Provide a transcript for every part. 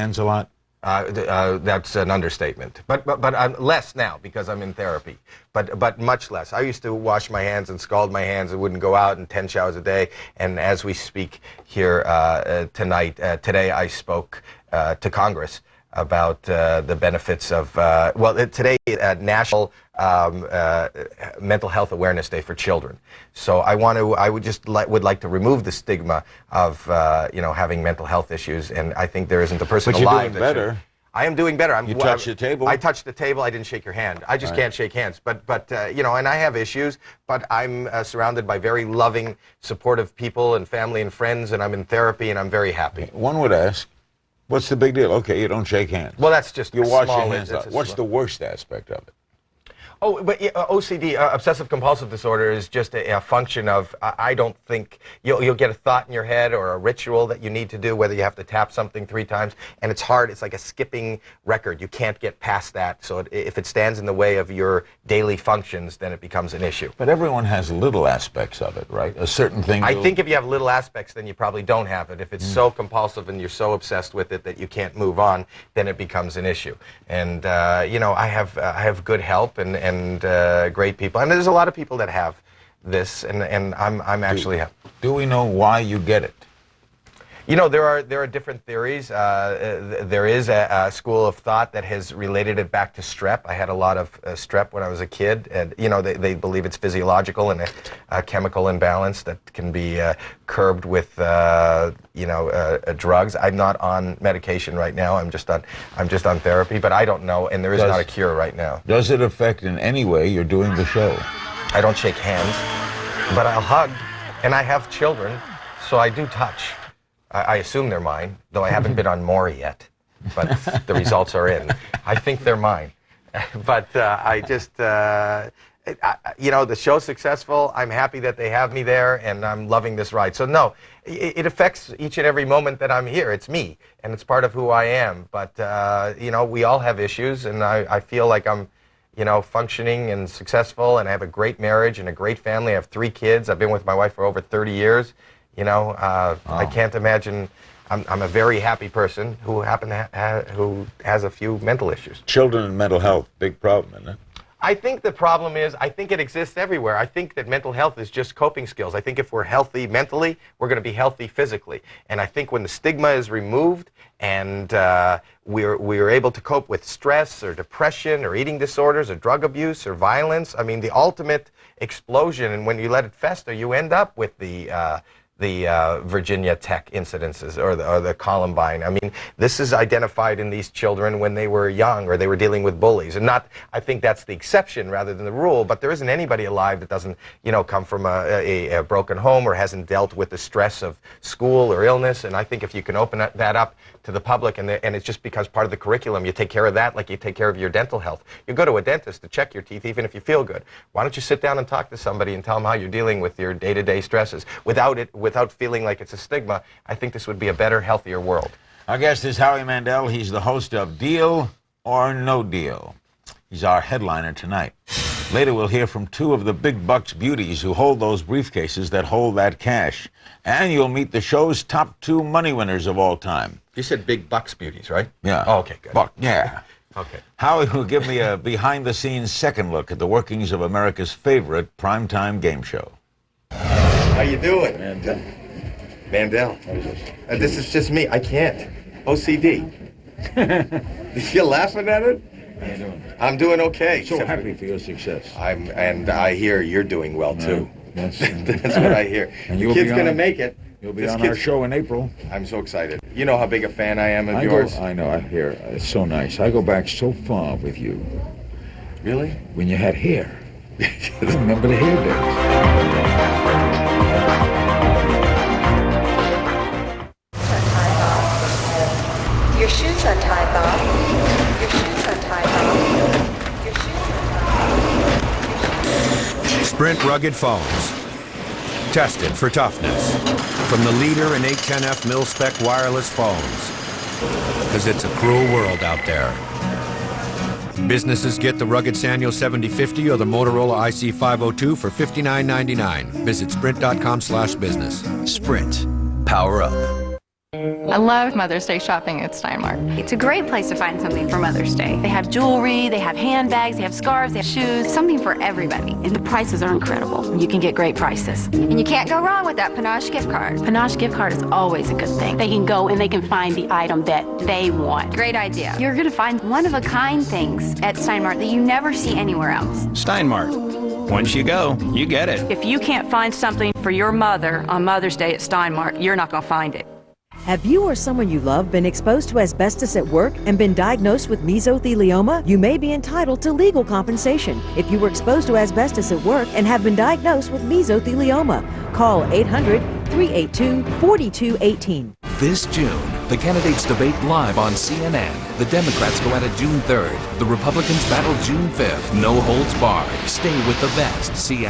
hands a lot? That's an understatement. But I'm less now because I'm in therapy. But much less. I used to wash my hands and scald my hands and wouldn't go out, and 10 showers a day. And as we speak here today I spoke to Congress about the benefits of, today National Mental Health Awareness Day for Children. So I would like to remove the stigma of, having mental health issues, and I think there isn't a person alive that better. I am doing better. You touched the table? I touched the table. I didn't shake your hand. I just can't shake hands. But and I have issues, but I'm surrounded by very loving, supportive people and family and friends, and I'm in therapy, and I'm very happy. One would ask, what's the big deal? Okay, you don't shake hands. Well, that's just you wash your small, hands out. What's the worst aspect of it? Oh, but OCD, obsessive compulsive disorder, is just a function of, I don't think, you'll get a thought in your head or a ritual that you need to do, whether you have to tap something 3 times, and it's hard. It's like a skipping record. You can't get past that. So if it stands in the way of your daily functions, then it becomes an issue. But everyone has little aspects of it, right? A certain thing. I think if you have little aspects, then you probably don't have it. If it's so compulsive and you're so obsessed with it that you can't move on, then it becomes an issue. And I have good help and great people, and there's a lot of people that have this, and I'm actually. Do we know why you get it? There are different theories. There is a school of thought that has related it back to strep. I had a lot of strep when I was a kid, and they believe it's physiological and a chemical imbalance that can be curbed with drugs. I'm not on medication right now. I'm just on therapy, but I don't know, and there is not a cure right now. Does it affect in any way you're doing the show? I don't shake hands, but I'll hug, and I have children, so I do touch. I assume they're mine, though I haven't been on Maury yet, but the results are in. I think they're mine. But the show's successful. I'm happy that they have me there, and I'm loving this ride. So no, it affects each and every moment that I'm here. It's me, and it's part of who I am. But, we all have issues, and I feel like I'm, functioning and successful, and I have a great marriage and a great family. I have 3 kids. I've been with my wife for over 30 years. I can't imagine. I'm a very happy person who who has a few mental issues. Children and mental health, big problem, isn't it? I think the problem is, I think it exists everywhere. I think that mental health is just coping skills. I think if we're healthy mentally, we're going to be healthy physically. And I think when the stigma is removed and we're able to cope with stress or depression or eating disorders or drug abuse or violence, I mean, the ultimate explosion, and when you let it fester, you end up with the Virginia Tech incidences or the Columbine. I mean, this is identified in these children when they were young or they were dealing with bullies. And I think that's the exception rather than the rule, but there isn't anybody alive that doesn't, come from a broken home or hasn't dealt with the stress of school or illness. And I think if you can open that up to the public, and it's just because part of the curriculum, you take care of that like you take care of your dental health. You go to a dentist to check your teeth even if you feel good. Why don't you sit down and talk to somebody and tell them how you're dealing with your day-to-day stresses without feeling like it's a stigma? I think this would be a better, healthier world. Our guest is Howie Mandel. He's the host of Deal or No Deal. He's our headliner tonight. Later we'll hear from 2 of the big bucks beauties who hold those briefcases that hold that cash. And you'll meet the show's top 2 money winners of all time. You said big bucks beauties, right? Yeah. Oh, okay, good. Yeah. Okay. Howie will give me a behind-the-scenes second look at the workings of America's favorite primetime game show. How you doing? Mandel. Mandel. This is just me. I can't. OCD. You're laughing at it? How you doing? I'm doing okay. So happy for your success. And I hear you're doing well too. That's what I hear. And the kid's gonna make it. You'll be on our show in April. I'm so excited. You know how big a fan I am of yours. I know. I hear. It's so nice. I go back so far with you. Really? When you had hair. I remember the hair days. Your shoes untied, Bob. Your shoes untied, Bob. Your shoes untied. Sprint rugged phones. Tested for toughness. From the leader in 810F mil-spec wireless phones. Because it's a cruel world out there. Businesses get the rugged Sanyo 7050 or the Motorola IC502 for $59.99. Visit sprint.com/business. Sprint. Power up. I love Mother's Day shopping at Steinmart. It's a great place to find something for Mother's Day. They have jewelry, they have handbags, they have scarves, they have shoes, something for everybody. And the prices are incredible. You can get great prices. And you can't go wrong with that Panache gift card. Panache gift card is always a good thing. They can go and they can find the item that they want. Great idea. You're going to find one-of-a-kind things at Steinmart that you never see anywhere else. Steinmart. Once you go, you get it. If you can't find something for your mother on Mother's Day at Steinmart, you're not going to find it. Have you or someone you love been exposed to asbestos at work and been diagnosed with mesothelioma? You may be entitled to legal compensation if you were exposed to asbestos at work and have been diagnosed with mesothelioma. Call 800-382-4218. This June, the candidates debate live on CNN. The Democrats go at it June 3rd. The Republicans battle June 5th. No holds barred. Stay with the best. CNN.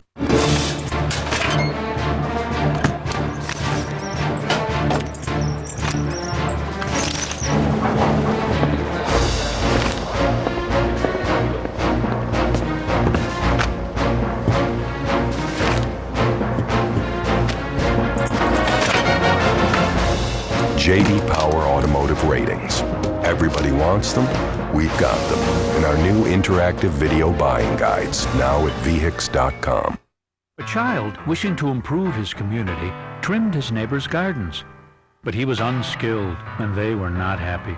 J.D. Power Automotive Ratings. Everybody wants them, we've got them. In our new interactive video buying guides, now at vehix.com. A child wishing to improve his community trimmed his neighbor's gardens, but he was unskilled and they were not happy.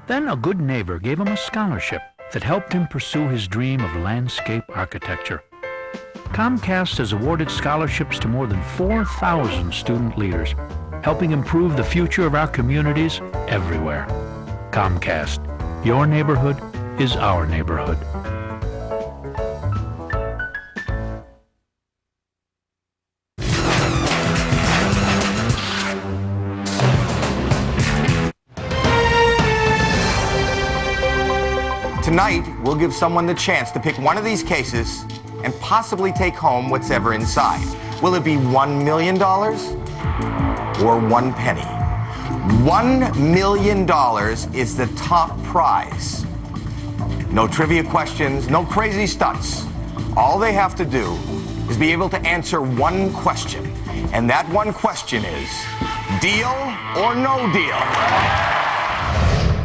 Then a good neighbor gave him a scholarship that helped him pursue his dream of landscape architecture. Comcast has awarded scholarships to more than 4,000 student leaders, helping improve the future of our communities everywhere. Comcast, your neighborhood is our neighborhood. Tonight, we'll give someone the chance to pick one of these cases and possibly take home what's ever inside. Will it be $1 million? Or 1 penny. $1 million is the top prize. No trivia questions, no crazy stunts. All they have to do is be able to answer one question. And that one question is, deal or no deal?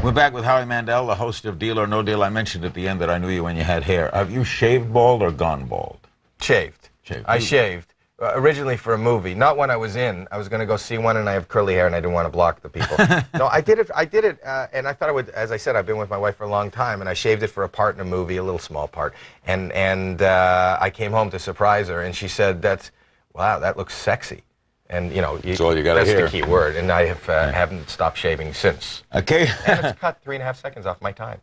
We're back with Howie Mandel, the host of Deal or No Deal. I mentioned at the end that I knew you when you had hair. Have you shaved bald or gone bald? Shaved. I shaved. Originally for a movie, not one I was in. I was going to go see one, and I have curly hair, and I didn't want to block the people. No, I did it, and I thought I would. As I said, I've been with my wife for a long time, and I shaved it for a part in a movie, a little small part. And I came home to surprise her, and she said, "Wow, that looks sexy." And you know, that's all you got to hear. That's the key word. And I haven't stopped shaving since. Okay. And it's cut 3.5 seconds off my time.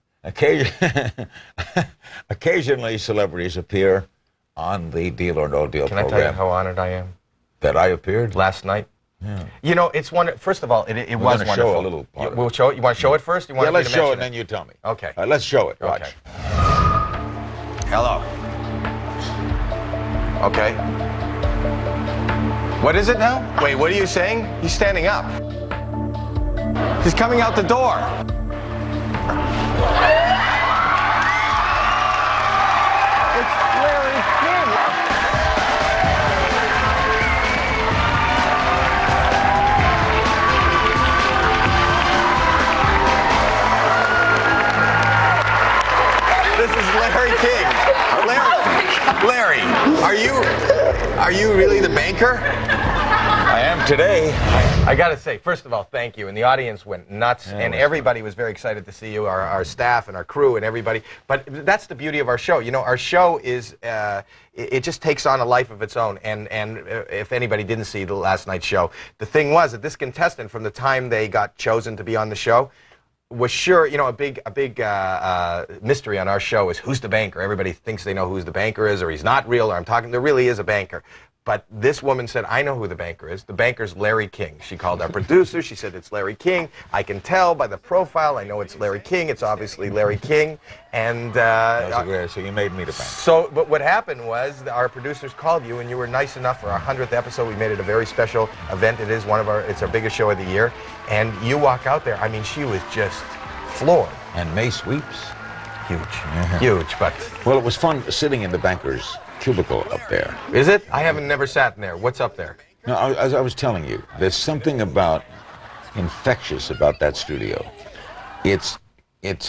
Occasionally, celebrities appear on the Deal or No Deal program. Can I tell you how honored I am? That I appeared? Last night. Yeah. You know, it's wonderful. First of all, it was wonderful. Show a little part. We'll show it. You want to show it first? Yeah, let's show it and then you tell me. Okay. Let's show it. Watch. Okay. Hello. Okay. What is it now? Wait, what are you saying? He's standing up. He's coming out the door. Larry King. Larry, are you really the banker? I am today. I got to say, first of all, thank you. And the audience went nuts, and everybody was very excited to see you, our staff and our crew and everybody. But that's the beauty of our show. You know, our show is, it just takes on a life of its own. And if anybody didn't see the last night's show, the thing was that this contestant, from the time they got chosen to be on the show, was sure, you know, a big mystery on our show is who's the banker. Everybody thinks they know who the banker is, or he's not real, or I'm talking, there really is a banker. But this woman said, I know who the banker is. The banker's Larry King. She called our producer. She said, it's Larry King. I can tell by the profile. I know it's Larry King. It's obviously Larry King. And so you made me the banker. So, but what happened was our producers called you, and you were nice enough for our 100th episode. We made it a very special event. It is it's our biggest show of the year. And you walk out there. I mean, she was just floored. And May sweeps. Huge. Huge, but... Well, it was fun sitting in the banker's cubicle up there. Is it? I haven't never sat in there. What's up there? No, as I was telling you, there's something about infectious about that studio. It's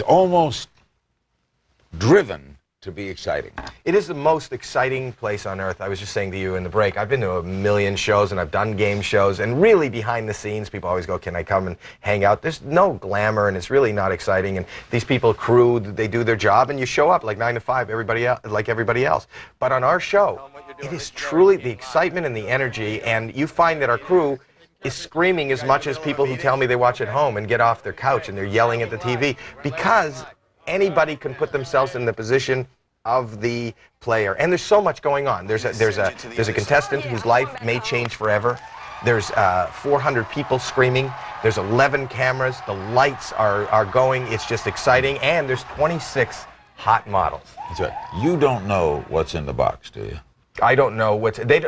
almost driven to be exciting. It is the most exciting place on earth. I was just saying to you in the break, I've been to 1 million shows and I've done game shows, and really behind the scenes, people always go, can I come and hang out? There's no glamour, and it's really not exciting, and these people, crew, they do their job, and you show up like 9 to 5, like everybody else. But on our show, it is truly the excitement and the energy, and you find that our crew is screaming as much as people who tell me they watch at home and get off their couch and they're yelling at the TV, because anybody can put themselves in the position of the player. And there's so much going on. There's a contestant whose life may change forever. There's 400 people screaming. There's 11 cameras. The lights are going. It's just exciting. And there's 26 hot models. That's right. You don't know what's in the box, do you? I don't know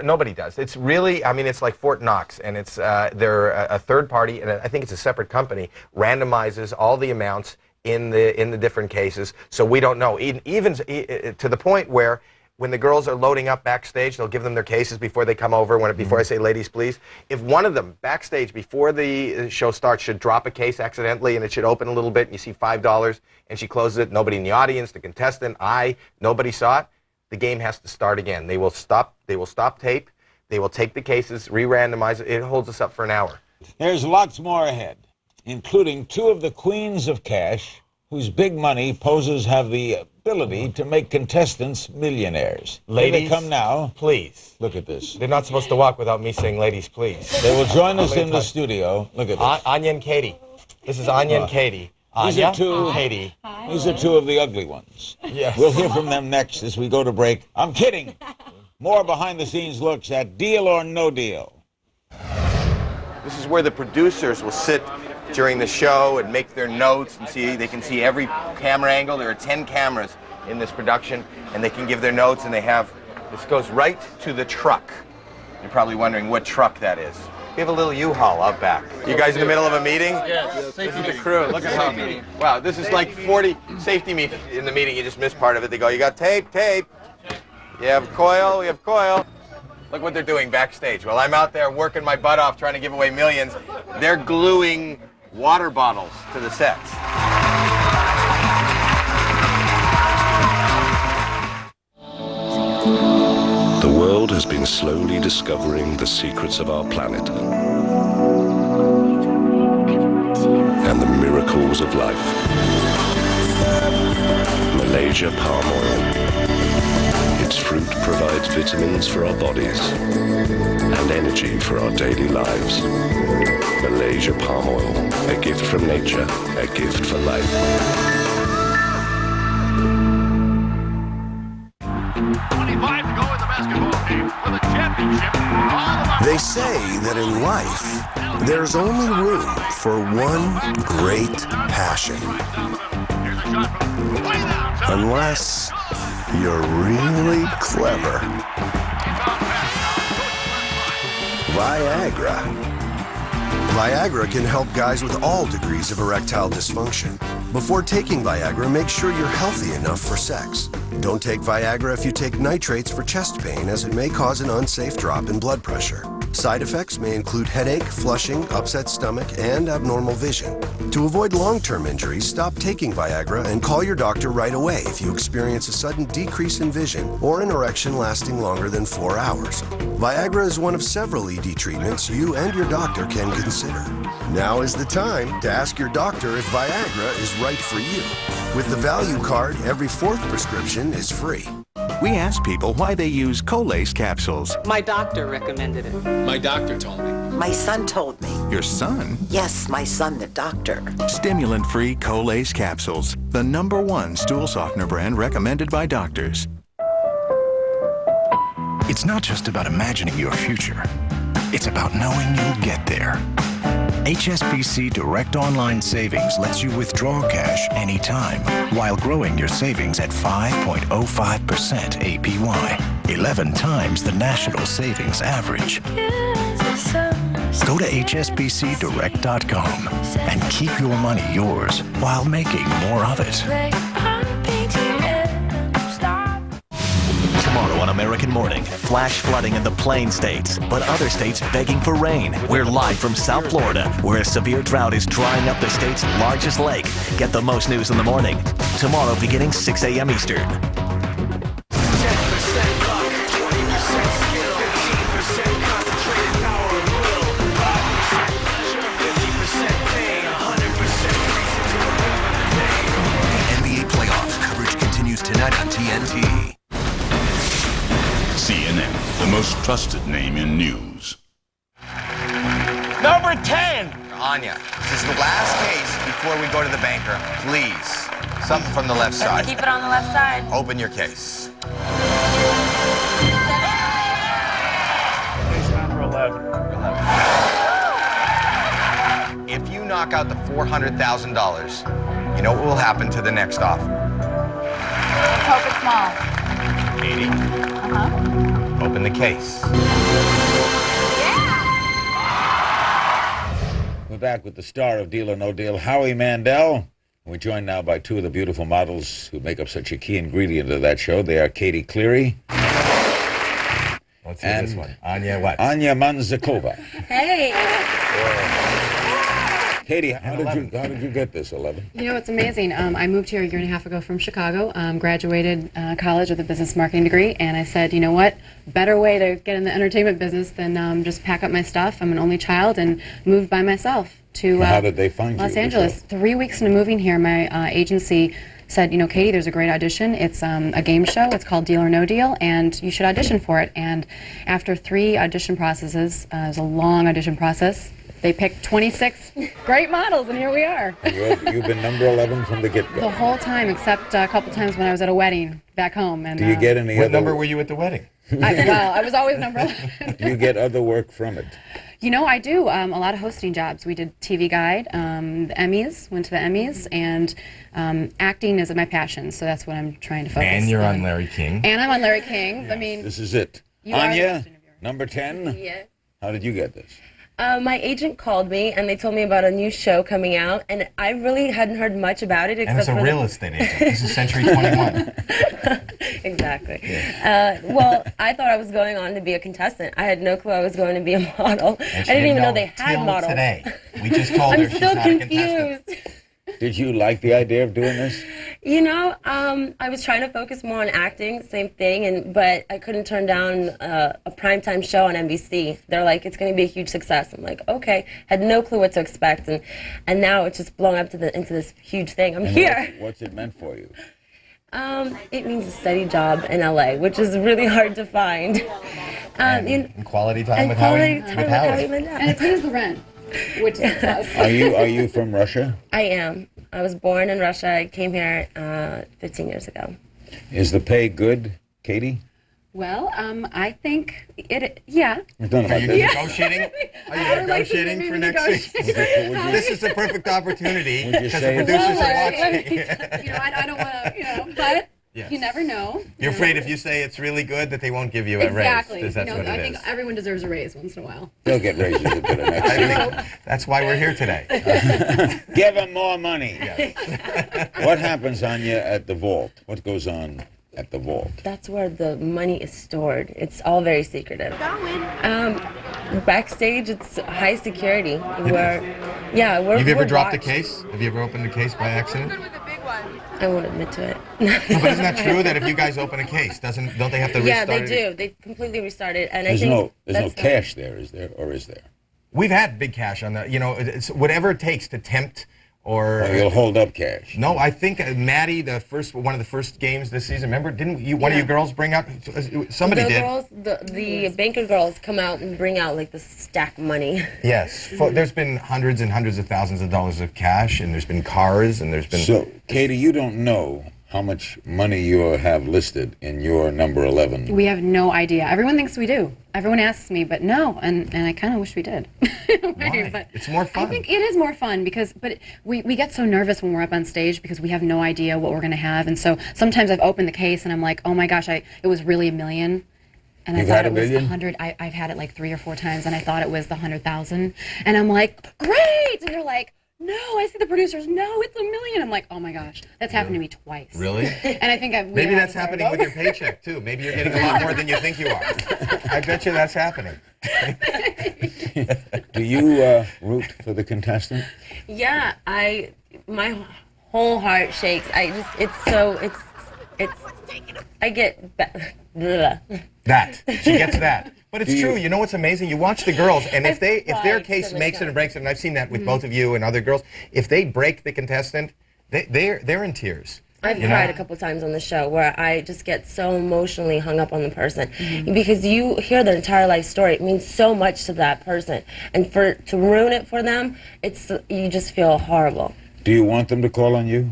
nobody does. It's really, I mean, it's like Fort Knox, and it's they're a third party, and I think it's a separate company, randomizes all the amounts in the different cases, so we don't know. Even to the point where when the girls are loading up backstage, they'll give them their cases before they come over. Before I say ladies please, if one of them backstage before the show starts should drop a case accidentally and it should open a little bit and you see $5 and she closes it, nobody in the audience, the contestant, nobody saw it, the game has to start again. They will stop tape, they will take the cases, re-randomize it. It holds us up for an hour. There's lots more ahead, including two of the queens of cash whose big money poses have the ability to make contestants millionaires. Ladies, here they come now. Please. Look at this. They're not supposed to walk without me saying ladies, please. They will join us in the studio. Look at this. Anya and Katie. This is Anya and Katie. These are two, Katie. These are two of the ugly ones. Yes. We'll hear from them next as we go to break. I'm kidding. More behind-the-scenes looks at Deal or No Deal. This is where the producers will sit during the show and make their notes and they can see every camera angle. There are 10 cameras in this production, and they can give their notes, and this goes right to the truck. You're probably wondering what truck that is. We have a little U-Haul out back. You guys in the middle of a meeting? Yes. This is the crew. Look at how meeting. Wow, this is like 40 safety meetings. In the meeting, you just missed part of it. They go, you got tape. You have coil, we have coil. Look what they're doing backstage. While I'm out there working my butt off trying to give away millions, they're gluing water bottles to the sets. The world has been slowly discovering the secrets of our planet and the miracles of life. Malaysia palm oil. Its fruit provides vitamins for our bodies and energy for our daily lives. Malaysia palm oil, a gift from nature, a gift for life. 25 to go in the basketball game for the championship. They say that in life, there's only room for one great passion. Unless you're really clever. Viagra. Viagra can help guys with all degrees of erectile dysfunction. Before taking Viagra, make sure you're healthy enough for sex. Don't take Viagra if you take nitrates for chest pain, as it may cause an unsafe drop in blood pressure. Side effects may include headache, flushing, upset stomach, and abnormal vision. To avoid long-term injuries, stop taking Viagra and call your doctor right away if you experience a sudden decrease in vision or an erection lasting longer than 4 hours. Viagra is one of several ED treatments you and your doctor can consider. Now is the time to ask your doctor if Viagra is right for you. With the value card, every 4th prescription is free. We asked people why they use Colace capsules. My doctor recommended it. My doctor told me. My son told me. Your son? Yes, my son, the doctor. Stimulant-free Colace capsules, the #1 stool softener brand recommended by doctors. It's not just about imagining your future. It's about knowing you'll get there. HSBC Direct Online Savings lets you withdraw cash anytime while growing your savings at 5.05% APY, 11 times the national savings average. Go to hsbcdirect.com and keep your money yours while making more of it. Tomorrow on American Morning, flash flooding in the Plain States, but other states begging for rain. We're live from South Florida, where a severe drought is drying up the state's largest lake. Get the most news in the morning. Tomorrow beginning 6 a.m. Eastern. Tonight on TNT. CNN, the most trusted name in news. Number 10. Anya, this is the last case before we go to the banker. Please, something from the left side. Let's keep it on the left side. Open your case. Case number 11. If you knock out the $400,000, you know what will happen to the next offer? Hope it's small. 80. Uh-huh. Open the case. We're back with the star of Deal or No Deal, Howie Mandel. We're joined now by two of the beautiful models who make up such a key ingredient of that show. They are Katie Cleary. Let's see this one. Anya what? Anya Manzakova. Hey. Katie, how did you get this 11? You know, it's amazing. I moved here a year and a half ago from Chicago, graduated college with a business marketing degree, and I said, you know what, better way to get in the entertainment business than just pack up my stuff. I'm an only child and moved by myself to how did they find Los you? Angeles. 3 weeks into moving here, my agency said, you know, Katie, there's a great audition. It's a game show. It's called Deal or No Deal, and you should audition for it. And after 3 audition processes, it was a long audition process, they picked 26 great models, and here we are. You've been number 11 from the get-go. The whole time, except a couple times when I was at a wedding back home. And Do you get any What number were you at the wedding? I was always number 11. Do you get other work from it? You know, I do. A lot of hosting jobs. We did TV Guide, the Emmys, went to the Emmys, and acting is my passion, so that's what I'm trying to focus on. And you're on Larry King. And I'm on Larry King. Yes. I mean, this is it. Anya, number 10? Yes. How did you get this? My agent called me and they told me about a new show coming out, and I really hadn't heard much about it. And it's a real estate agent. This is Century 21. Exactly. Yeah. Well, I thought I was going on to be a contestant. I had no clue I was going to be a model. I didn't even know they had models. Today. We just told her I'm she's still not a confused. contestant. Did you like the idea of doing this? You know, I was trying to focus more on acting, same thing, but I couldn't turn down a primetime show on NBC. They're like, it's going to be a huge success. I'm like, okay. Had no clue what to expect, and now it's just blown up into this huge thing. I'm here. What's it meant for you? It means a steady job in LA, which is really hard to find. And quality time with Howie. And it pays the rent, which is a plus. Are you from Russia? I am. I was born in Russia. I came here 15 years ago. Is the pay good, Katie? Well, I think yeah. Are you negotiating? Are you negotiating for next season? This is a perfect opportunity because the producers are watching. You know, I don't want to, but yes. You never know. You're afraid if you say it's really good that they won't give you a exactly. raise. That's what it I is. think everyone deserves a raise once in a while. They'll get raises a bit next year. That's why we're here today. Give them more money. Yes. What happens, Anya, at the vault? What goes on at the vault? That's where the money is stored. It's all very secretive. Backstage, it's high security. Have you ever dropped a case? Have you ever opened a case by accident? I won't admit to it. No, but isn't that true that if you guys open a case, don't they have to restart it? Yeah, they do. They completely restart it, and there's no cash there, is there, or is there? We've had big cash on that. You know, it's whatever it takes to tempt. Or you'll hold up cash. No, I think Maddie, one of the first games this season. Remember, didn't you? One of you girls bring out? Somebody did. The banker girls come out and bring out like the stack money. Yes, there's been hundreds and hundreds of thousands of dollars of cash, and there's been cars, and there's been. So, Katie, you don't know how much money you have listed in your number 11. We have no idea. Everyone thinks we do. Everyone asks me, but no, and I kind of wish we did. Why? But it's more fun. I think it is more fun but we get so nervous when we're up on stage because we have no idea what we're going to have, and so sometimes I've opened the case and I'm like, oh my gosh, it was really $1 million. And I thought it was the 100. I've had it like 3 or 4 times, and I thought it was the 100,000. And I'm like, great! And they're like, no, I see the producers, no, it's $1 million. I'm like, oh my gosh, that's happened to me twice. Really? And I think maybe that's happening with your paycheck too. Maybe you're getting a lot more than you think you are. I bet you that's happening. Do you root for the contestant? Yeah, my whole heart shakes. I get that. She gets that. But it's true. You know what's amazing? You watch the girls, and if their case makes it and breaks it, and I've seen that with both of you and other girls, if they break the contestant, they're in tears. I've cried a couple times on the show where I just get so emotionally hung up on the person because you hear their entire life story. It means so much to that person, and to ruin it for them, you just feel horrible. Do you want them to call on you?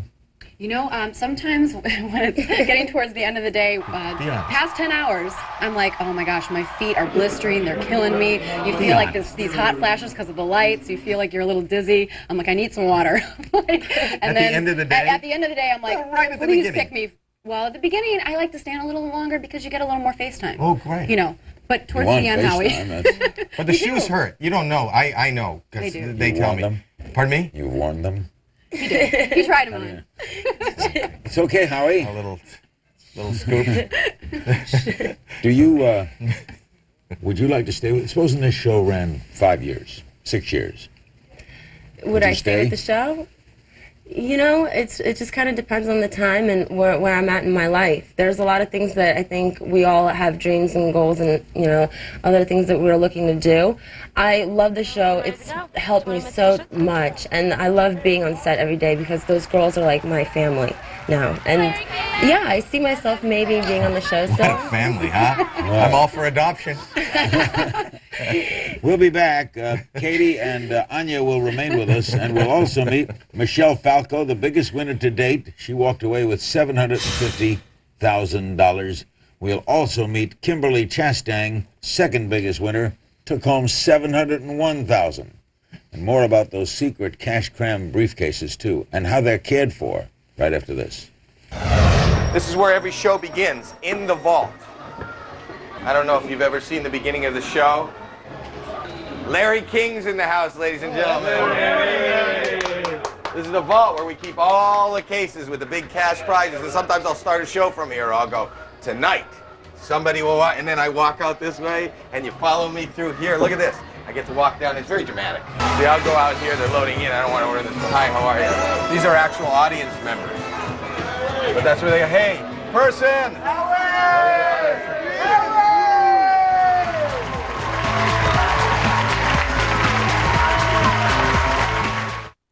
You know, sometimes when it's getting towards the end of the day, past 10 hours, I'm like, oh my gosh, my feet are blistering, they're killing me. You feel like these hot flashes because of the lights. You feel like you're a little dizzy. I'm like, I need some water. At the end of the day, I'm like, please pick me. Well, at the beginning, I like to stand a little longer because you get a little more FaceTime. Oh, great. You know, but towards the end, Howie. But the shoes hurt. You don't know. I know because they tell me. Them? Pardon me? You warned them? He did. He tried them on. It's okay, Howie. A little scoop. Do you, would you like to stay with, supposing this show ran 5 years, 6 years. Would I stay with the show? You know, it just kind of depends on the time and where I'm at in my life. There's a lot of things that I think we all have dreams and goals and, you know, other things that we're looking to do. I love the show. It's helped me so much, and I love being on set every day because those girls are like my family now. And yeah, I see myself maybe being on the show still. What a family, huh? I'm all for adoption. We'll be back. Katie and Anya will remain with us, and we'll also meet Michelle Falco, the biggest winner to date. She walked away with $750,000. We'll also meet Kimberly Chastang, second biggest winner, took home $701,000. And more about those secret cash-cram briefcases, too, and how they're cared for, right after this. This is where every show begins, in the vault. I don't know if you've ever seen the beginning of the show. Larry King's in the house, ladies and gentlemen. This is the vault where we keep all the cases with the big cash prizes, and sometimes I'll start a show from here. I'll go, tonight, somebody will walk, and then I walk out this way, and you follow me through here. Look at this. I get to walk down. It's very dramatic. See, I'll go out here. They're loading in. I don't want to order this. Hi, how are you? These are actual audience members. But that's where they go, hey, person!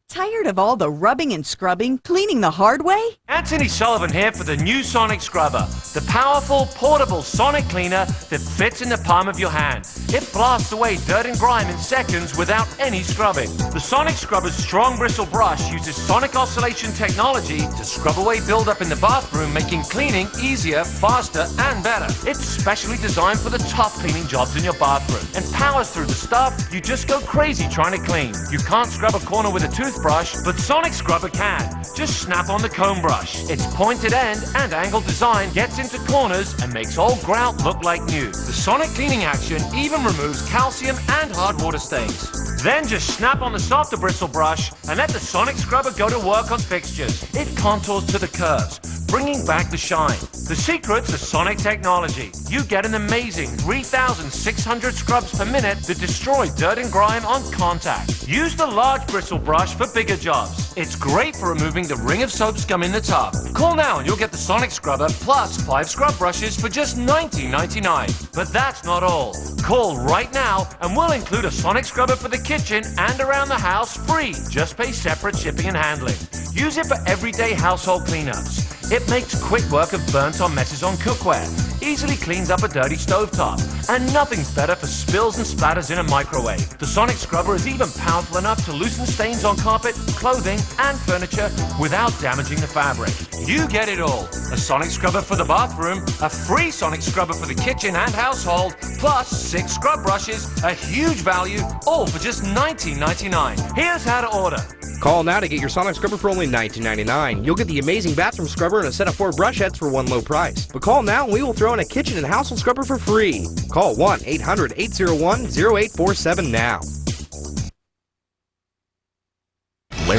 Tired of all the rubbing and scrubbing, cleaning the hard way? Anthony Sullivan here for the new Sonic Scrubber, the powerful, portable sonic cleaner that fits in the palm of your hand. It blasts away dirt and grime in seconds without any scrubbing. The Sonic Scrubber's strong bristle brush uses sonic oscillation technology to scrub away buildup in the bathroom, making cleaning easier, faster, and better. It's specially designed for the top cleaning jobs in your bathroom and powers through the stuff you just go crazy trying to clean. You can't scrub a corner with a toothbrush, but Sonic Scrubber can. Just snap on the comb brush. Its pointed end and angled design gets into corners and makes old grout look like new. The Sonic cleaning action even removes calcium and hard water stains. Then just snap on the softer bristle brush and let the Sonic Scrubber go to work on fixtures. It contours to the curves, bringing back the shine. The secret's the Sonic technology. You get an amazing 3,600 scrubs per minute that destroy dirt and grime on contact. Use the large bristle brush for bigger jobs. It's great for removing the ring of soap scum in the tub. Call now and you'll get the Sonic Scrubber plus 5 scrub brushes for just $19.99. But that's not all. Call right now and we'll include a Sonic Scrubber for the kitchen and around the house free. Just pay separate shipping and handling. Use it for everyday household cleanups. It makes quick work of burnt or messes on cookware, easily cleans up a dirty stovetop, and nothing's better for spills and splatters in a microwave. The Sonic Scrubber is even powerful enough to loosen stains on carpet, clothing, and furniture without damaging the fabric. You get it all. A Sonic Scrubber for the bathroom, a free Sonic Scrubber for the kitchen and household, plus 6 scrub brushes, a huge value, all for just $19.99. Here's how to order. Call now to get your Sonic Scrubber for only $19.99. You'll get the amazing bathroom scrubber and a set of 4 brush heads for one low price. But call now and we will throw in a kitchen and household scrubber for free. Call 1-800-801-0847 now.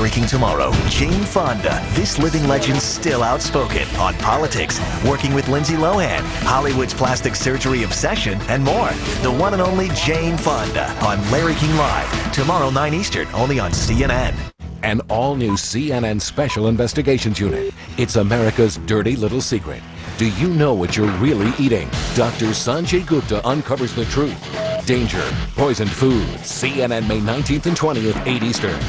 Larry King tomorrow. Jane Fonda, this living legend still outspoken on politics, working with Lindsay Lohan, Hollywood's plastic surgery obsession, and more. The one and only Jane Fonda on Larry King Live, tomorrow 9 Eastern, only on CNN. An all-new CNN Special Investigations Unit. It's America's dirty little secret. Do you know what you're really eating? Dr. Sanjay Gupta uncovers the truth. Danger, poisoned food. CNN May 19th and 20th, 8 Eastern.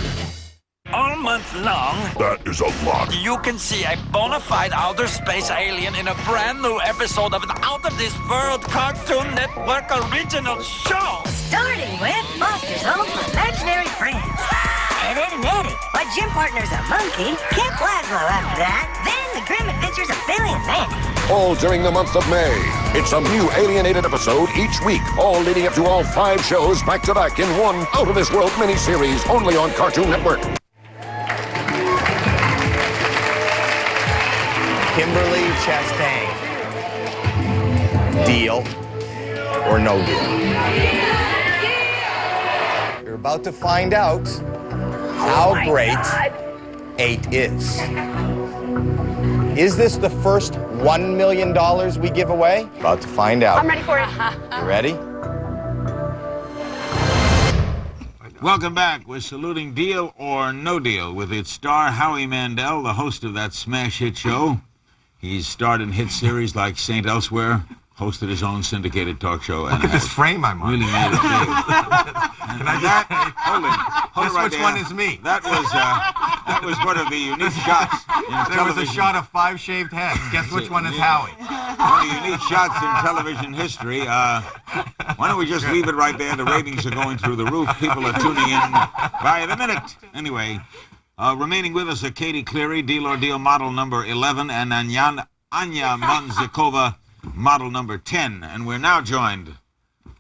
All month long, That is a lot. you can see a bona fide outer space alien in a brand new episode of an out-of-this-world Cartoon Network original show. Starting with Foster's Home for Imaginary Friends. And Ed and Eddie. My gym partner's a monkey. Camp Laszlo after that. Then the grim adventures of Billy and Mandy. All during the month of May. It's a new alienated episode each week, all leading up to all 5 shows back-to-back in one out-of-this-world miniseries only on Cartoon Network. Kimberly Chastain. Deal or no deal? You're about to find out how great 8 is. Is this the first $1 million we give away? About to find out. I'm ready for it. You ready? Welcome back. We're saluting Deal or No Deal with its star, Howie Mandel, the host of that smash hit show. He's starred in hit series like St. Elsewhere, hosted his own syndicated talk show. Look at this frame I'm on. Really made it big. Can I that? Hold it Guess right which there. one is me? That was one of the unique shots in There was a television. shot of 5 shaved heads. Guess which one is Howie? One of the unique shots in television history. Why don't we just leave it right there? The ratings are going through the roof. People are tuning in by the minute. Anyway, remaining with us are Katie Cleary, Deal or Deal model number 11, and Anya Monzikova, model number 10. And we're now joined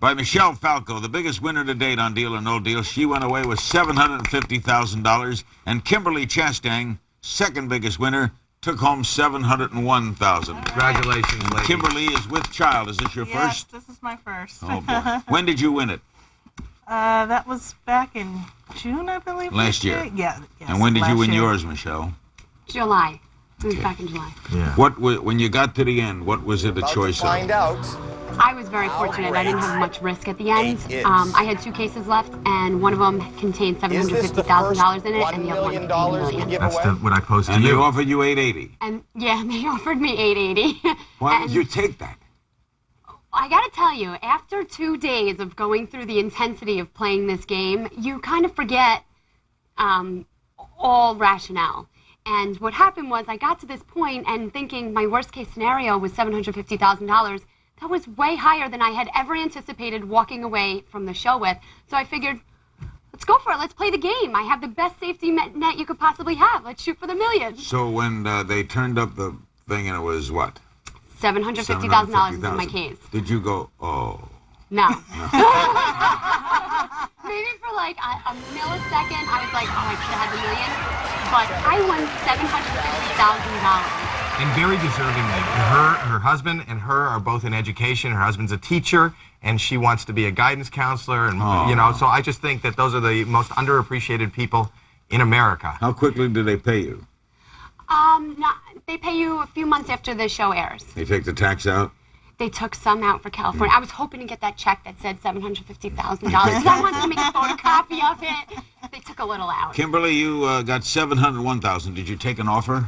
by Michelle Falco, the biggest winner to date on Deal or No Deal. She went away with $750,000. And Kimberly Chastain, second biggest winner, took home $701,000. Congratulations, ladies. Kimberly is with child. Is this your Yes, first? this is my first. Oh, boy. When did you win it? That was back in June, I believe. Last year? Yeah. Yes, And when did you last win year. yours, Michelle? July. It was back in July. Yeah. When you got to the end, what was it a choice of? Find out. I was very fortunate. I didn't have much risk at the end. Eight is. I had 2 cases left, and one of them contained $750,000 in it, and the other one contained $1 million. That's what I posed to And you. they offered you $880. And yeah, they offered me $880. Why would you take that? I gotta tell you, after 2 days of going through the intensity of playing this game, you kind of forget all rationale. And what happened was I got to this point and thinking my worst case scenario was $750,000. That was way higher than I had ever anticipated walking away from the show with. So I figured, let's go for it. Let's play the game. I have the best safety net you could possibly have. Let's shoot for the million. So when they turned up the thing and it was what? $750,000 is in my case. Did you go, oh? No. Maybe for like a millisecond, I was like, oh, I could have had the million. But I won $750,000. And very deservingly. Her husband and her are both in education. Her husband's a teacher, and she wants to be a guidance counselor. And so I just think that those are the most underappreciated people in America. How quickly do they pay you? No, they pay you a few months after the show airs. They take the tax out? They took some out for California. I was hoping to get that check that said $750,000. I wanted to make a photocopy of it. They took a little out. Kimberly, you got $701,000. Did you take an offer?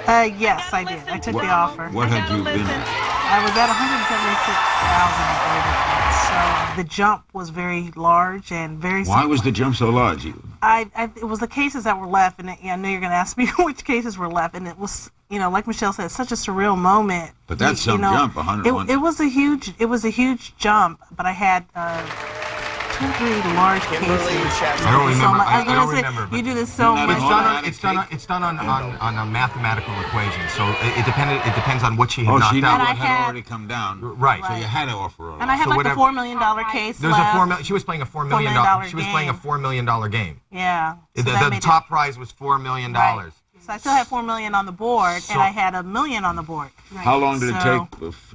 Yes, I did. I took the offer. What had you been? I was at $176,000. So the jump was very large and very. Why was the jump so large? It was the cases that were left, and I know you're going to ask me which cases were left, and it was, like Michelle said, such a surreal moment. But that's some jump, 101. It was a huge jump, but I had 2 or 3 large cases. I don't remember. I don't remember. You do this so much. It's done on a mathematical equation. So it depends on what she had knocked she out. had already come down. Right. So you had to offer her. And I had a $4 million case. There's left. She was playing a $4 million. She was playing a $4 million game. Yeah. So the top prize was $4 million. Right. So I still had $4 million on the board, and I had $1 million on the board. Right. How long did it take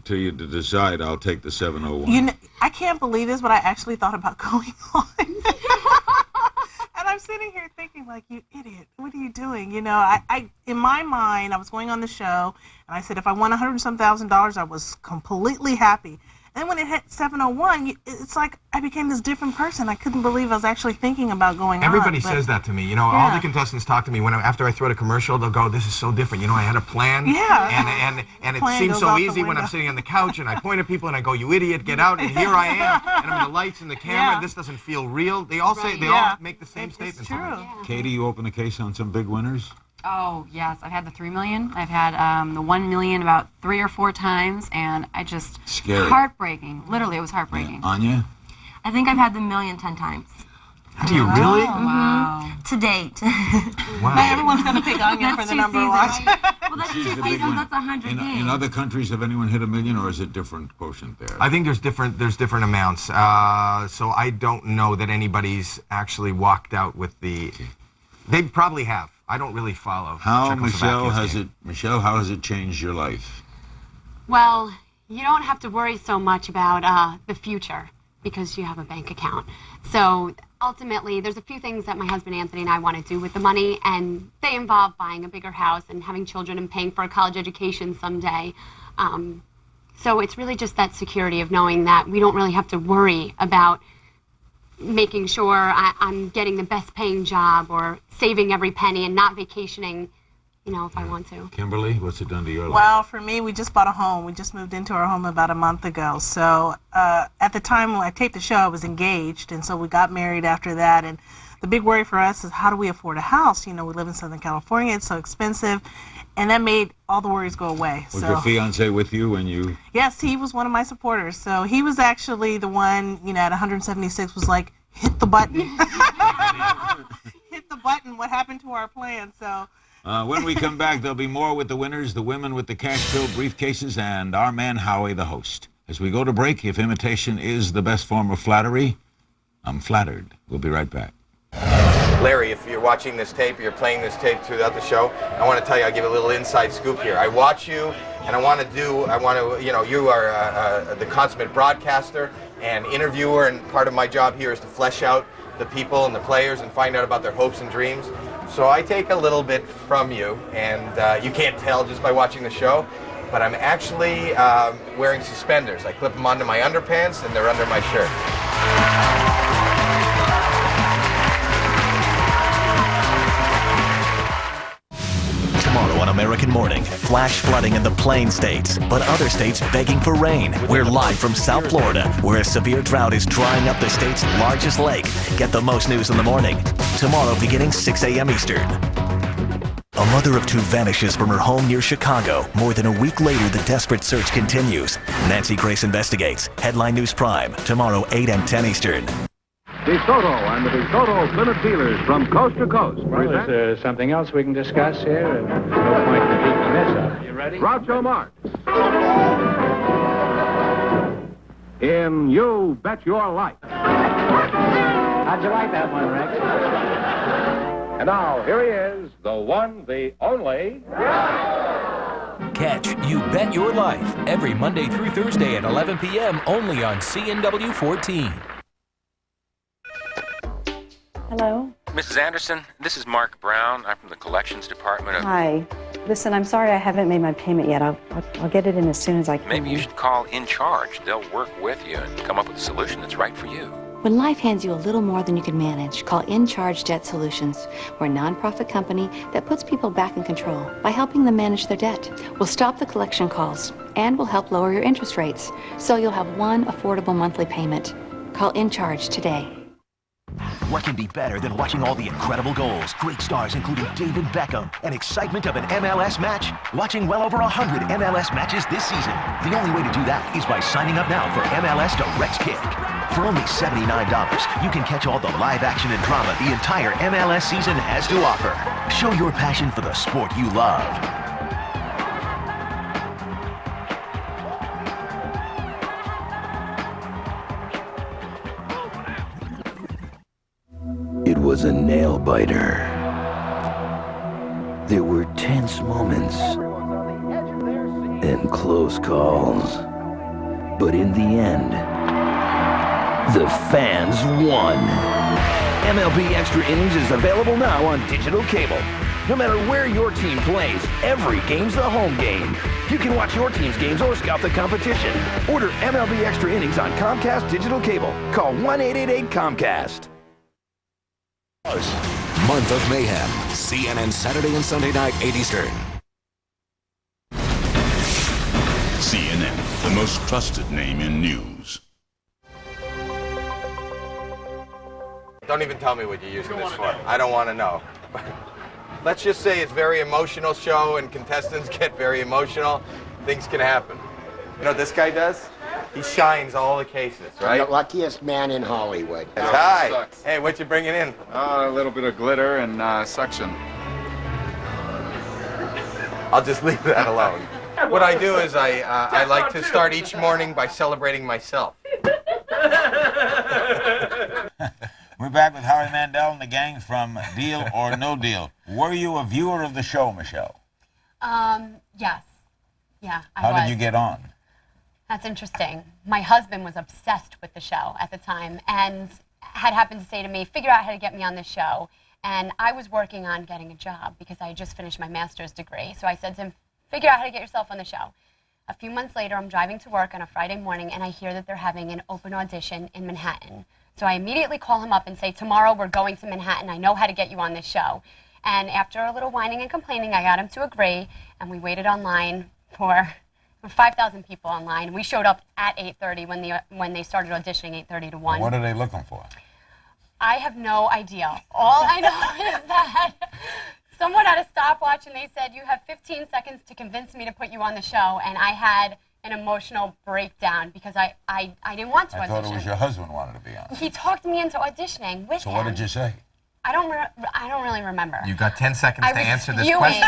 to you to decide I'll take the 701? I can't believe this, but I actually thought about going on. And I'm sitting here thinking, like, you idiot, what are you doing? You know, I in my mind, I was going on the show, and I said if I won $100,000, I was completely happy. And when it hit 701, it's like I became this different person. I couldn't believe I was actually thinking about going Everybody on. says that to me. You know, all the contestants talk to me after I throw the commercial. They'll go, "This is so different. You know, I had a plan. Yeah. And it seems so easy when I'm sitting on the couch and I point at people and I go, 'You idiot, get out!' And here I am. And I'm in the lights and the camera. And this doesn't feel real." They all say all make the same statement. True. Yeah. Katie, you open a case on some big winners? Oh, yes. I've had the $3 million. I've had the $1 million about 3 or 4 times, and I just... Scary. Heartbreaking. Literally, it was heartbreaking. Yeah. Anya? I think I've had the $1 million 10 times. Do you really? Wow. To date. Wow. Not everyone's going to pick Anya for the number one. Well, that's 2 seasons. That's 100 games. In other countries, have anyone hit $1 million, or is it different quotient there? I think there's different amounts. So I don't know that anybody's actually walked out with the... They probably have. I don't really follow. Michelle, how has it changed your life? Well, you don't have to worry so much about the future because you have a bank account. So ultimately, there's a few things that my husband Anthony and I want to do with the money, and they involve buying a bigger house and having children and paying for a college education someday. So it's really just that security of knowing that we don't really have to worry about making sure I'm getting the best paying job or saving every penny and not vacationing, you know, if I want to. Kimberly, what's it done to your life? Well, for me, we just bought a home. We just moved into our home about a month ago. So at the time when I taped the show, I was engaged, and so we got married after that. And the big worry for us is how do we afford a house? You know, we live in Southern California. It's so expensive. And that made all the worries go away. Was your fiancé with you when you... Yes, he was one of my supporters. So he was actually the one, you know, at 176 was like, hit the button. Hit the button. What happened to our plan? So... when we come back, there'll be more with the winners, the women with the cash-filled briefcases, and our man Howie, the host. As we go to break, if imitation is the best form of flattery, I'm flattered. We'll be right back. Larry, if you're watching this tape or you're playing this tape throughout the show, I want to tell you, I'll give a little inside scoop here. I watch you, and you are the consummate broadcaster and interviewer, and part of my job here is to flesh out the people and the players and find out about their hopes and dreams. So I take a little bit from you, and you can't tell just by watching the show, but I'm actually wearing suspenders. I clip them onto my underpants, and they're under my shirt. Tomorrow on American Morning, flash flooding in the Plain States, but other states begging for rain. We're live from South Florida, where a severe drought is drying up the state's largest lake. Get the most news in the morning. Tomorrow beginning 6 a.m. Eastern. A mother of 2 vanishes from her home near Chicago. More than a week later, the desperate search continues. Nancy Grace investigates. Headline News Prime, tomorrow 8 and 10 Eastern. DeSoto and the DeSoto Plymouth dealers from coast to coast. Well, is there something else we can discuss here? There's no point in keeping this up. You ready? Groucho Marx. In You Bet Your Life. How'd you like that one, Rex? And now, here he is, the one, the only... Catch You Bet Your Life every Monday through Thursday at 11 p.m. only on CNW 14. Hello? Mrs. Anderson, this is Mark Brown. I'm from the collections department of... Hi. Listen, I'm sorry I haven't made my payment yet. I'll get it in as soon as I can. Maybe you should call In Charge. They'll work with you and come up with a solution that's right for you. When life hands you a little more than you can manage, call In Charge Debt Solutions. We're a nonprofit company that puts people back in control by helping them manage their debt. We'll stop the collection calls, and we'll help lower your interest rates, so you'll have one affordable monthly payment. Call In Charge today. What can be better than watching all the incredible goals, great stars including David Beckham, and excitement of an MLS match? Watching well over 100 MLS matches this season. The only way to do that is by signing up now for MLS Direct Kick. For only $79, you can catch all the live action and drama the entire MLS season has to offer. Show your passion for the sport you love. It was a nail-biter. There were tense moments and close calls. But in the end, the fans won. MLB Extra Innings is available now on digital cable. No matter where your team plays, every game's the home game. You can watch your team's games or scout the competition. Order MLB Extra Innings on Comcast Digital Cable. Call 1-888-COMCAST. Month of Mayhem. CNN Saturday and Sunday night, 8 Eastern. CNN, the most trusted name in news. Don't even tell me what you're using this for. I don't want to know. Let's just say it's a very emotional show and contestants get very emotional. Things can happen. You know what this guy does? He shines all the cases, right? The luckiest man in Hollywood. Hi. Hey, what you bringing in? A little bit of glitter and suction. I'll just leave that alone. What I do is I like to start each morning by celebrating myself. We're back with Howie Mandel and the gang from Deal or No Deal. Were you a viewer of the show, Michelle? Yes. Yeah, I How was. did you get on? That's interesting. My husband was obsessed with the show at the time and had happened to say to me, figure out how to get me on the show. And I was working on getting a job because I had just finished my master's degree. So I said to him, figure out how to get yourself on the show. A few months later, I'm driving to work on a Friday morning and I hear that they're having an open audition in Manhattan. So I immediately call him up and say, tomorrow we're going to Manhattan. I know how to get you on this show. And after a little whining and complaining, I got him to agree, and we waited online for 5,000 people online. We showed up at 8:30 when they started auditioning, 8:30 to 1. What are they looking for? I have no idea. All I know is that someone had a stopwatch and they said, you have 15 seconds to convince me to put you on the show, and I had an emotional breakdown because I didn't want to audition. I thought it was your husband wanted to be on. He talked me into auditioning with him. So what did you say? I don't really remember. You got 10 seconds to answer this spewing question.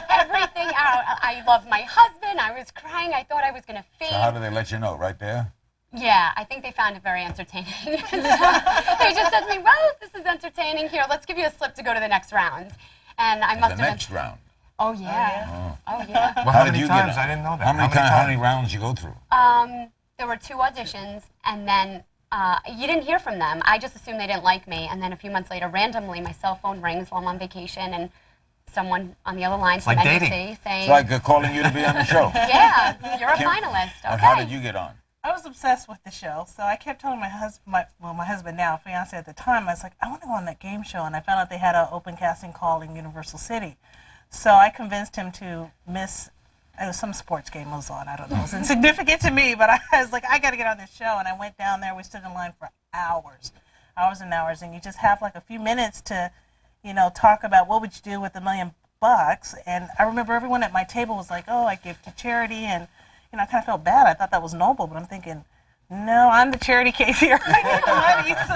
everything out. I love my husband. I was crying. I thought I was going to faint. So how did they let you know? Right there? Yeah, I think they found it very entertaining. So they just said to me, well, this is entertaining. Here, let's give you a slip to go to the next round. And I must have The next round? Oh, yeah. Oh, yeah. Well, how many times? I didn't know that. How many rounds you go through? There were 2 auditions, and then you didn't hear from them. I just assumed they didn't like me. And then a few months later, randomly, my cell phone rings while I'm on vacation, and someone on the other line from NBC saying... It's like calling you to be on the show. Yeah, you're a finalist. Okay. And how did you get on? I was obsessed with the show, so I kept telling my husband, my husband now, fiance at the time, I was like, I want to go on that game show, and I found out they had an open casting call in Universal City. So I convinced him to miss, it was some sports game was on, I don't know, it was insignificant to me, but I was like, I got to get on this show, and I went down there, we stood in line for hours and hours, and you just have like a few minutes to, talk about what would you do with $1 million, and I remember everyone at my table was like, oh, I give to charity, and I kind of felt bad. I thought that was noble, but I'm thinking, no, I'm the charity case here. I need the money, so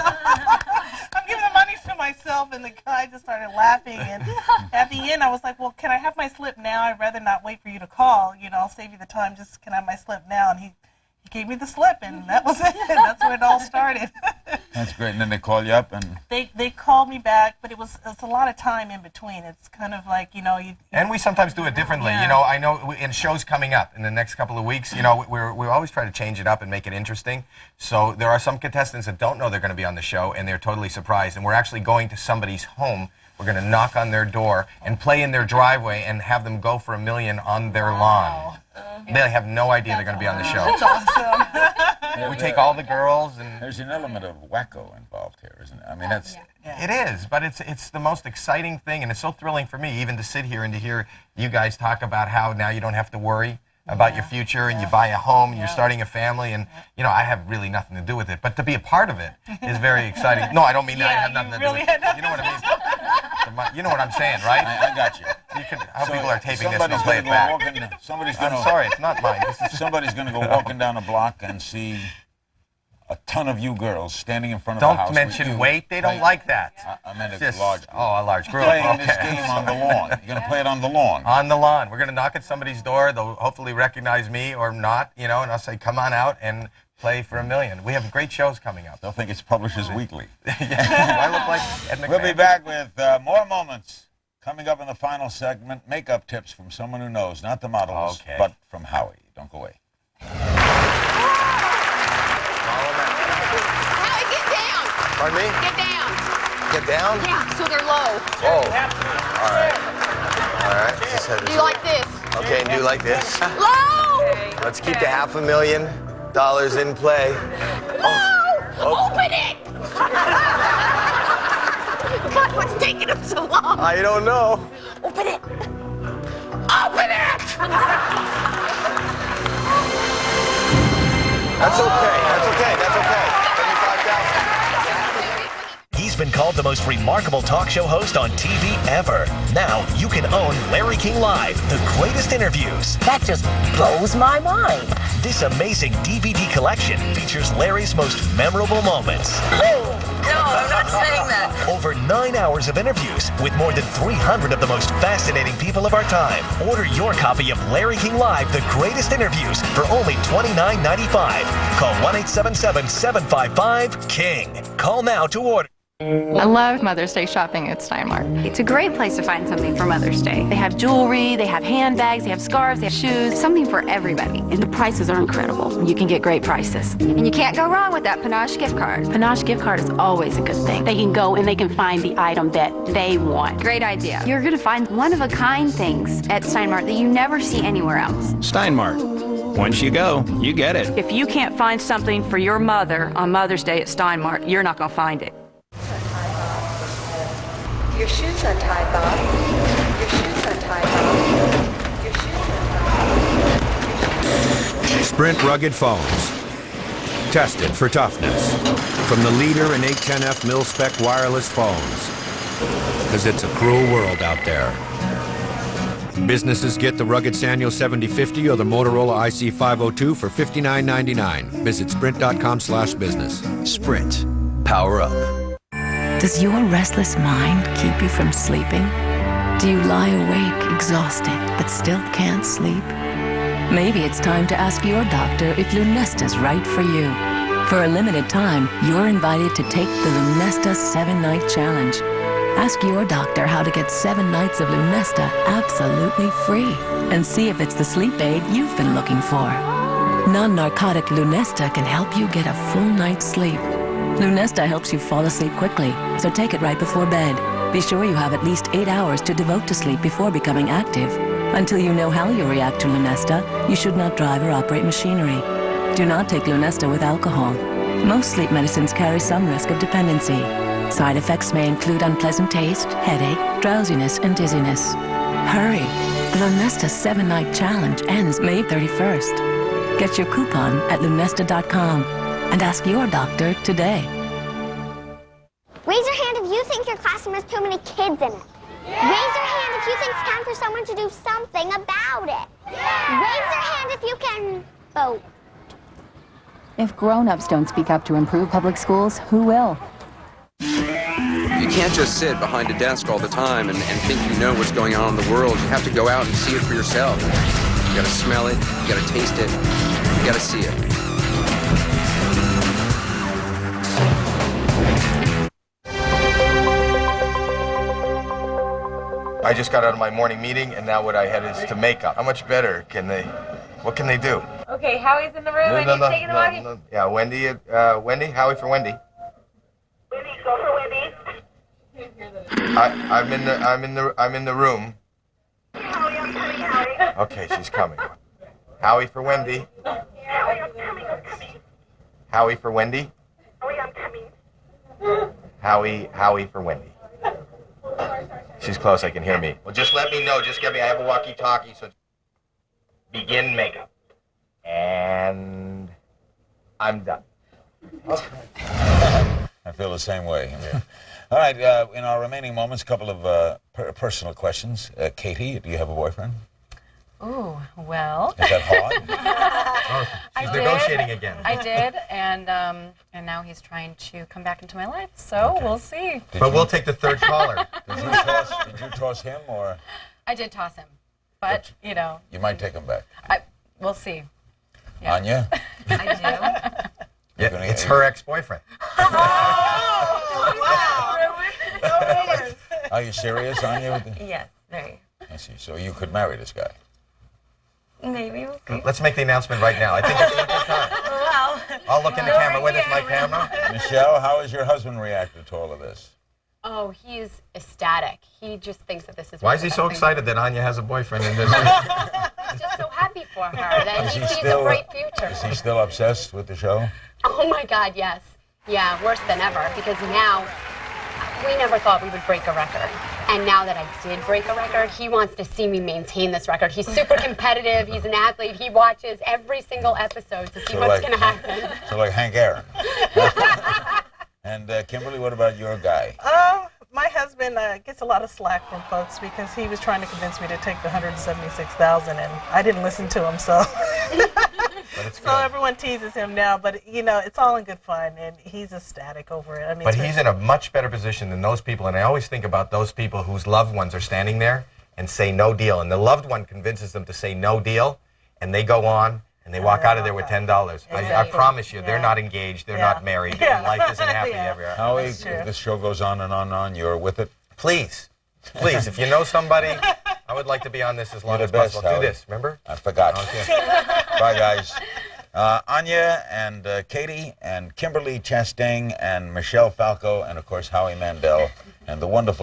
I'm giving the money to myself. And the guy just started laughing. And at the end, I was like, well, can I have my slip now? I'd rather not wait for you to call. I'll save you the time. Just can I have my slip now? And he gave me the slip, and that was it. That's where it all started. That's great. And then they call you up and... They called me back, but it's a lot of time in between. It's kind of like, And we sometimes do it differently. Yeah. I know in shows coming up in the next couple of weeks, we always try to change it up and make it interesting. So there are some contestants that don't know they're going to be on the show, and they're totally surprised. And we're actually going to somebody's home. We're going to knock on their door and play in their driveway and have them go for $1 million on their lawn. They have no idea they're going to be on the show. That's awesome. We take all the girls, and there's an element of wacko involved here, isn't it? I mean, that's... It is, but it's the most exciting thing, and it's so thrilling for me even to sit here and to hear you guys talk about how now you don't have to worry about your future, and you buy a home, and you're starting a family, and I have really nothing to do with it, but to be a part of it is very exciting. No, I don't mean that I have nothing to do with it. You know what I mean? You know what I'm saying, right? I got you. How people are taping this and play it back. I'm sorry, it's not mine. Somebody's going to go walking down a block and see a ton of you girls standing in front of the house. Don't mention weight. They don't like that. I meant a large group. Oh, a large group. Playing this game on the lawn. You're going to play it on the lawn. On the lawn. We're going to knock at somebody's door. They'll hopefully recognize me or not, and I'll say, come on out and play for $1 million. We have great shows coming up. They'll think it's Publishers Weekly. Yeah, I look like Ed McMahon. We'll be back with more moments coming up in the final segment. Makeup tips from someone who knows, not the models, but from Howie. Don't go away. Pardon me? Get down. Get down? Yeah, so they're low. Oh. All right. All right. Do you like this? Okay, and do like this. Low! Let's keep the $500,000 in play. Low! Open it! God, what's taking them so long? I don't know. Open it! Open it! That's okay. That's okay. That's okay. He's been called the most remarkable talk show host on TV ever. Now you can own Larry King Live, the greatest interviews. That just blows my mind. This amazing DVD collection features Larry's most memorable moments. No, I'm not saying that. Over 9 hours of interviews with more than 300 of the most fascinating people of our time. Order your copy of Larry King Live, the greatest interviews for only $29.95. Call 1-877-755-KING. Call now to order. I love Mother's Day shopping at Steinmart. It's a great place to find something for Mother's Day. They have jewelry, they have handbags, they have scarves, they have shoes, something for everybody. And the prices are incredible. You can get great prices. And you can't go wrong with that Panache gift card. Panache gift card is always a good thing. They can go and they can find the item that they want. Great idea. You're going to find one-of-a-kind things at Steinmart that you never see anywhere else. Steinmart. Once you go, you get it. If you can't find something for your mother on Mother's Day at Steinmart, you're not going to find it. Your shoes untied, Bob. Your shoes untied, Bob. Your shoes untied. Sprint rugged phones. Tested for toughness. From the leader in 810F mil-spec wireless phones. Because it's a cruel world out there. Businesses get the rugged Sanyo 7050 or the Motorola IC502 for $59.99. Visit sprint.com/business. Sprint. Power up. Does your restless mind keep you from sleeping? Do you lie awake, exhausted, but still can't sleep? Maybe it's time to ask your doctor if Lunesta's right for you. For a limited time, you're invited to take the Lunesta 7-Night Challenge. Ask your doctor how to get 7 nights of Lunesta absolutely free and see if it's the sleep aid you've been looking for. Non-narcotic Lunesta can help you get a full night's sleep. Lunesta helps you fall asleep quickly, so take it right before bed. Be sure you have at least 8 hours to devote to sleep before becoming active. Until you know how you react to Lunesta, you should not drive or operate machinery. Do not take Lunesta with alcohol. Most sleep medicines carry some risk of dependency. Side effects may include unpleasant taste, headache, drowsiness, and dizziness. Hurry! The Lunesta 7-Night Challenge ends May 31st. Get your coupon at lunesta.com. And ask your doctor today. Raise your hand if you think your classroom has too many kids in it. Yeah. Raise your hand if you think it's time for someone to do something about it. Yeah. Raise your hand if you can vote. If grown-ups don't speak up to improve public schools, who will? You can't just sit behind a desk all the time and think you know what's going on in the world. You have to go out and see it for yourself. You gotta smell it, you gotta taste it, you gotta see it. I just got out of my morning meeting, and now what I had is to makeup. How much better can they? What can they do? Okay, Howie's in the room and he's taking the walkie. Yeah, Wendy. Wendy. Howie for Wendy. Wendy, go for Wendy. I'm in the room. Howie, I'm coming, Howie. Okay, she's coming. Howie for Wendy. Howie, I'm coming, I'm coming. Howie for Wendy. Howie, I'm coming. Howie for Wendy. She's close, I can hear me. Well, just let me know. Just get me, I have a walkie-talkie, so begin makeup. And I'm done. Okay. I feel the same way. All right, in our remaining moments, a couple of personal questions. Katie, do you have a boyfriend? Ooh, well. Is that hot? She's negotiating again. I did, and now he's trying to come back into my life, so we'll see. But we'll take the third caller. Did you toss him, or? I did toss him, but, you know. You might take him back. We'll see. Yeah. Anya? I do. Yeah, it's her ex-boyfriend. Are you serious, Anya? Yes, very. I see. So you could marry this guy? Maybe we'll see. Let's make the announcement right now. I think it's a good time. Well, I'll look in the camera. Where is my camera? Michelle, how has your husband reacted to all of this? Oh, he's ecstatic. He just thinks that this is. Why is he so excited that Anya has a boyfriend in this? He's just so happy for her that he sees a bright future. Is he still obsessed with the show? Oh my God, yes. Yeah, worse than ever, because now we never thought we would break a record. And now that I did break a record, he wants to see me maintain this record. He's super competitive. He's an athlete. He watches every single episode to see what's going to happen. So like Hank Aaron. And Kimberly, what about your guy? My husband gets a lot of slack from folks because he was trying to convince me to take the $176,000, and I didn't listen to him, so. So everyone teases him now, but you know, it's all in good fun, and he's ecstatic over it. I mean, But he's in a much better position than those people, and I always think about those people whose loved ones are standing there and say no deal, and the loved one convinces them to say no deal, and they go on, and they walk out of there with $10. I promise you, they're not engaged, they're not married, and life isn't happy everywhere. Howie, if this show goes on and on, you're with it? Please, if you know somebody, I would like to be on this as long as possible. Do this, remember? I forgot. Bye, guys. Anya and Katie and Kimberly Chastain and Michelle Falco and, of course, Howie Mandel and the wonderful